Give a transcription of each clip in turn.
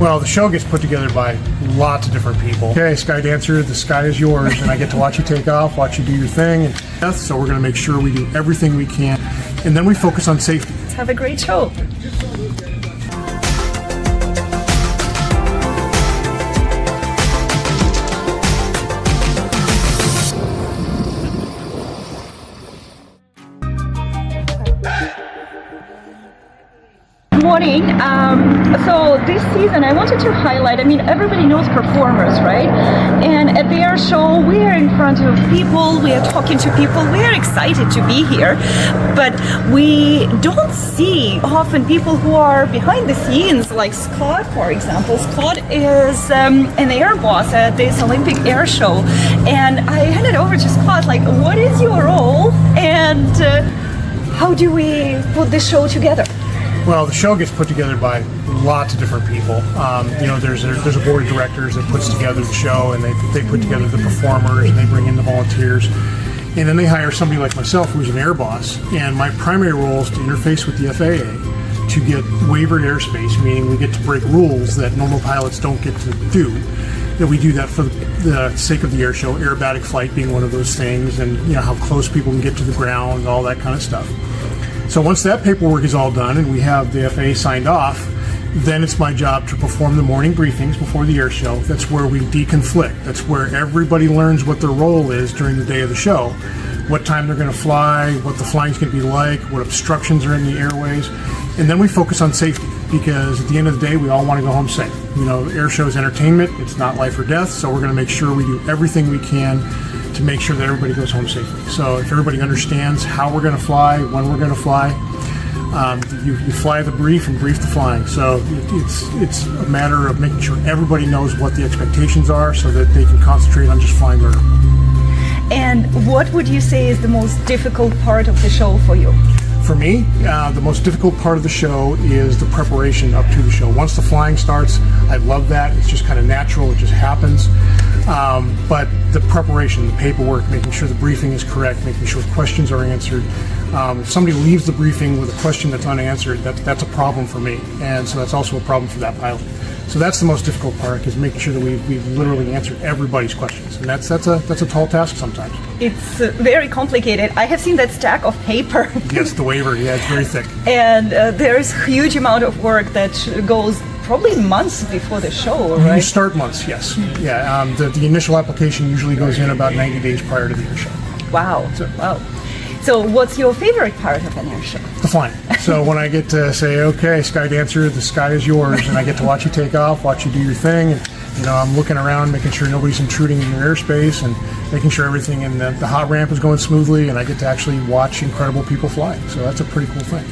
Well, the show gets put together by lots of different people. Okay, Sky Dancer, the sky is yours, and I get to watch you take off, watch you do your thing. And so we're going to make sure we do everything we can, and then we focus on safety. Let's have a great show. Morning. So this season I wanted to highlight, everybody knows performers, right? And at the air show we are in front of people, we are talking to people, we are excited to be here, but we don't see often people who are behind the scenes, like Scott, for example. Scott is an Airboss at this Olympic air show, and I handed over to Scott, like, what is your role and how do we put this show together? Well, the show gets put together by lots of different people. There's a board of directors that puts together the show, and they put together the performers, and they bring in the volunteers, and then they hire somebody like myself who's an air boss. And my primary role is to interface with the FAA to get waivered airspace, meaning we get to break rules that normal pilots don't get to do. That we do that for the sake of the air show, aerobatic flight being one of those things, and how close people can get to the ground, all that kind of stuff. So once that paperwork is all done and we have the FAA signed off, then it's my job to perform the morning briefings before the air show. That's where we deconflict. That's where everybody learns what their role is during the day of the show, what time they're going to fly, what the flying's going to be like, what obstructions are in the airways, and then we focus on safety, because at the end of the day we all want to go home safe. Air show is entertainment, it's not life or death, so we're going to make sure we do everything we can to make sure that everybody goes home safely. So if everybody understands how we're going to fly, when we're going to fly, you fly the brief and brief the flying. So it's a matter of making sure everybody knows what the expectations are so that they can concentrate on just flying better. And what would you say is the most difficult part of the show for you? For me, the most difficult part of the show is the preparation up to the show. Once the flying starts, I love that. It's just kind of natural. It just happens. But the preparation, the paperwork, making sure the briefing is correct, making sure questions are answered. If somebody leaves the briefing with a question that's unanswered, that's a problem for me. And so that's also a problem for that pilot. So that's the most difficult part, is making sure that we've literally answered everybody's questions. And that's a tall task sometimes. It's very complicated. I have seen that stack of paper. Yes, the waiver, yeah, it's very thick. And there's a huge amount of work that goes probably months before the show, right? You start months, yes. Yeah, the initial application usually goes in about 90 days prior to the air show. Wow, wow. So what's your favorite part of an air show? The flying. So when I get to say, okay, Sky Dancer, the sky is yours, and I get to watch you take off, watch you do your thing, and I'm looking around, making sure nobody's intruding in your airspace, and making sure everything in the hot ramp is going smoothly, and I get to actually watch incredible people flying. So that's a pretty cool thing.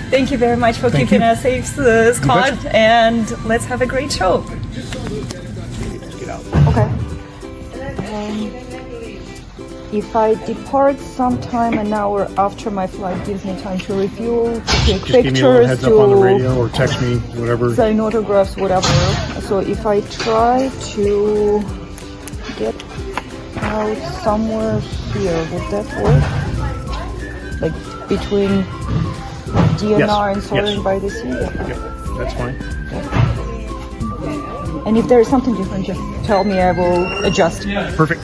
Thank you very much for keeping us safe, Scott, and let's have a great show. Get out. Okay. If I depart sometime an hour after my flight, gives me time to refuel, to take Just pictures, give me a little heads up on the radio or text me, whatever. Sign autographs, whatever. So if I try to get out somewhere here, would that work? Like between DNR and Soaring by the Sea? Yeah, that's fine. And if there is something different, just tell me, I will adjust. Perfect.